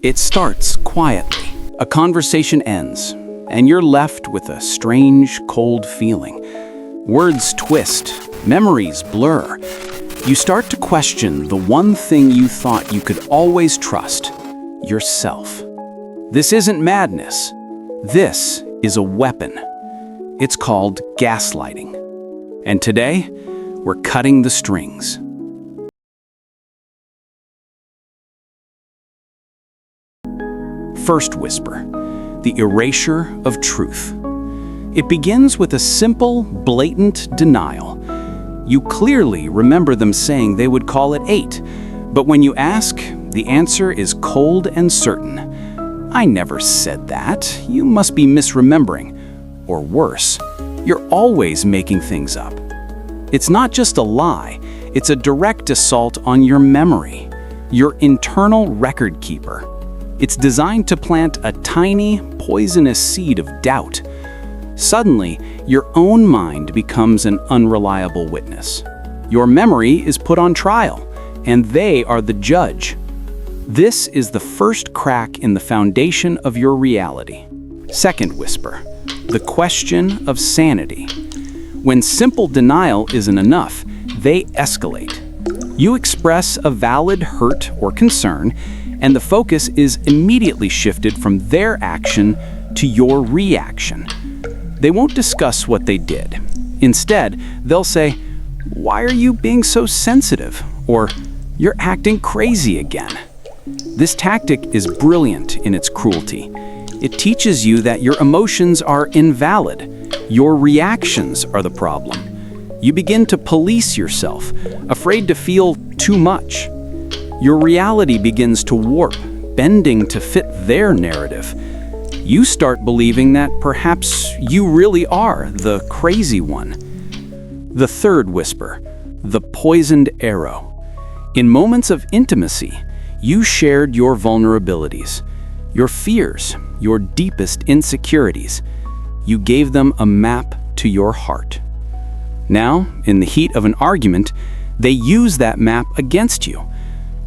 It starts quietly. A conversation ends, and you're left with a strange, cold feeling. Words twist, memories blur. You start to question the one thing you thought you could always trust, yourself. This isn't madness. This is a weapon. It's called gaslighting. And today, we're cutting the strings. First whisper, the erasure of truth. It begins with a simple, blatant denial. You clearly remember them saying they would call it 8, but when you ask, the answer is cold and certain. I never said that. You must be misremembering. Or worse, you're always making things up. It's not just a lie, it's a direct assault on your memory, your internal record keeper. It's designed to plant a tiny, poisonous seed of doubt. Suddenly, your own mind becomes an unreliable witness. Your memory is put on trial, and they are the judge. This is the first crack in the foundation of your reality. Second whisper, the question of sanity. When simple denial isn't enough, they escalate. You express a valid hurt or concern, and the focus is immediately shifted from their action to your reaction. They won't discuss what they did. Instead, they'll say, "Why are you being so sensitive?" Or, "You're acting crazy again." This tactic is brilliant in its cruelty. It teaches you that your emotions are invalid. Your reactions are the problem. You begin to police yourself, afraid to feel too much. Your reality begins to warp, bending to fit their narrative. You start believing that perhaps you really are the crazy one. The third whisper, the poisoned arrow. In moments of intimacy, you shared your vulnerabilities, your fears, your deepest insecurities. You gave them a map to your heart. Now, in the heat of an argument, they use that map against you.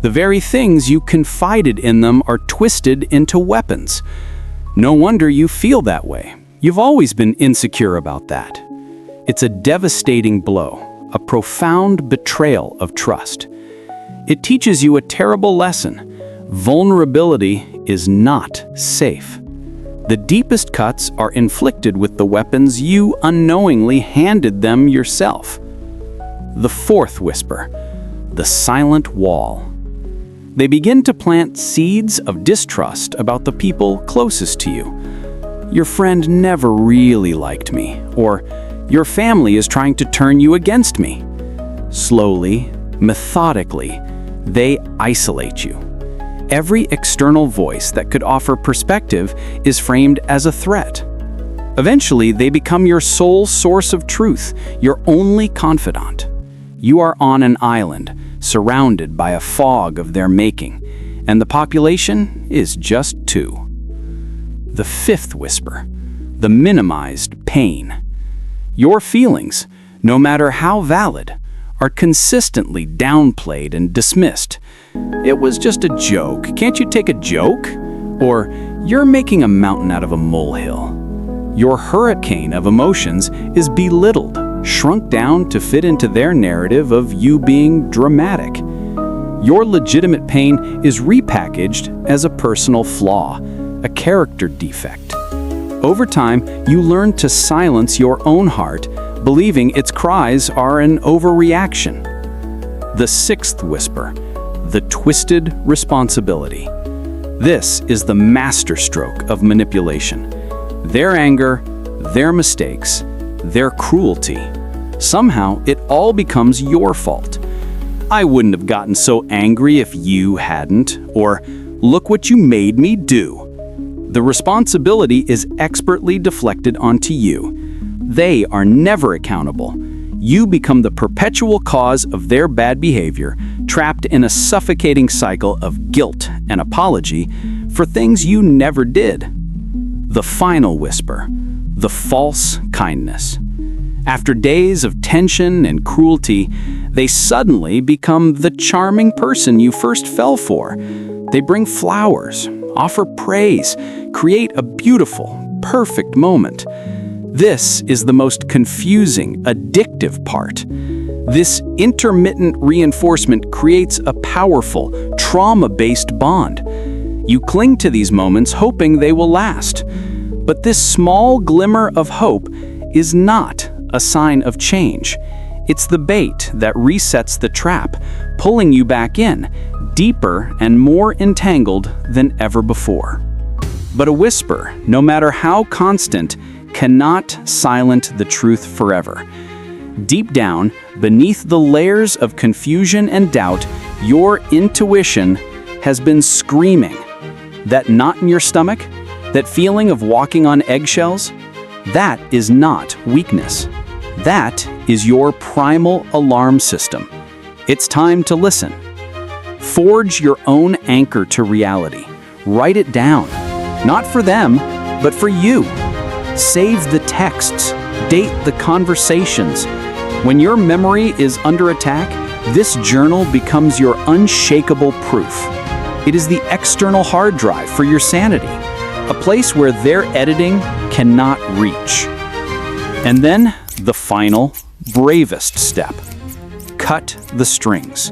The very things you confided in them are twisted into weapons. No wonder you feel that way. You've always been insecure about that. It's a devastating blow, a profound betrayal of trust. It teaches you a terrible lesson. Vulnerability is not safe. The deepest cuts are inflicted with the weapons you unknowingly handed them yourself. The fourth whisper, the silent wall. They begin to plant seeds of distrust about the people closest to you. Your friend never really liked me, or your family is trying to turn you against me. Slowly, methodically, they isolate you. Every external voice that could offer perspective is framed as a threat. Eventually, they become your sole source of truth, your only confidant. You are on an island, surrounded by a fog of their making, and the population is just 2. The fifth whisper, the minimized pain. Your feelings, no matter how valid, are consistently downplayed and dismissed. "It was just a joke. Can't you take a joke?" Or, "You're making a mountain out of a molehill." Your hurricane of emotions is belittled, shrunk down to fit into their narrative of you being dramatic. Your legitimate pain is repackaged as a personal flaw, a character defect. Over time, you learn to silence your own heart, believing its cries are an overreaction. The sixth whisper, the twisted responsibility. This is the masterstroke of manipulation. Their anger, their mistakes, their cruelty. Somehow, it all becomes your fault. "I wouldn't have gotten so angry if you hadn't," or "Look what you made me do." The responsibility is expertly deflected onto you. They are never accountable. You become the perpetual cause of their bad behavior, trapped in a suffocating cycle of guilt and apology for things you never did. The final whisper, the false kindness. After days of tension and cruelty, they suddenly become the charming person you first fell for. They bring flowers, offer praise, create a beautiful, perfect moment. This is the most confusing, addictive part. This intermittent reinforcement creates a powerful, trauma-based bond. You cling to these moments hoping they will last. But this small glimmer of hope is not a sign of change. It's the bait that resets the trap, pulling you back in, deeper and more entangled than ever before. But a whisper, no matter how constant, cannot silence the truth forever. Deep down, beneath the layers of confusion and doubt, your intuition has been screaming. That knot in your stomach, that feeling of walking on eggshells, that is not weakness. That is your primal alarm system. It's time to listen. Forge your own anchor to reality. Write it down. Not for them, but for you. Save the texts. Date the conversations. When your memory is under attack, this journal becomes your unshakable proof. It is the external hard drive for your sanity, a place where their editing cannot reach. And then, the final, bravest step. Cut the strings.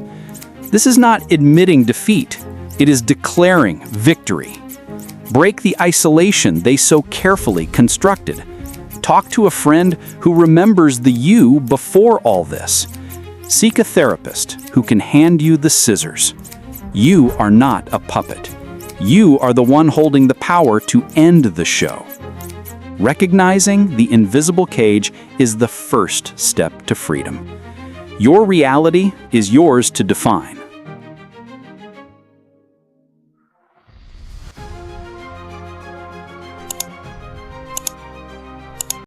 This is not admitting defeat. It is declaring victory. Break the isolation they so carefully constructed. Talk to a friend who remembers the you before all this. Seek a therapist who can hand you the scissors. You are not a puppet. You are the one holding the power to end the show. Recognizing the invisible cage is the first step to freedom. Your reality is yours to define.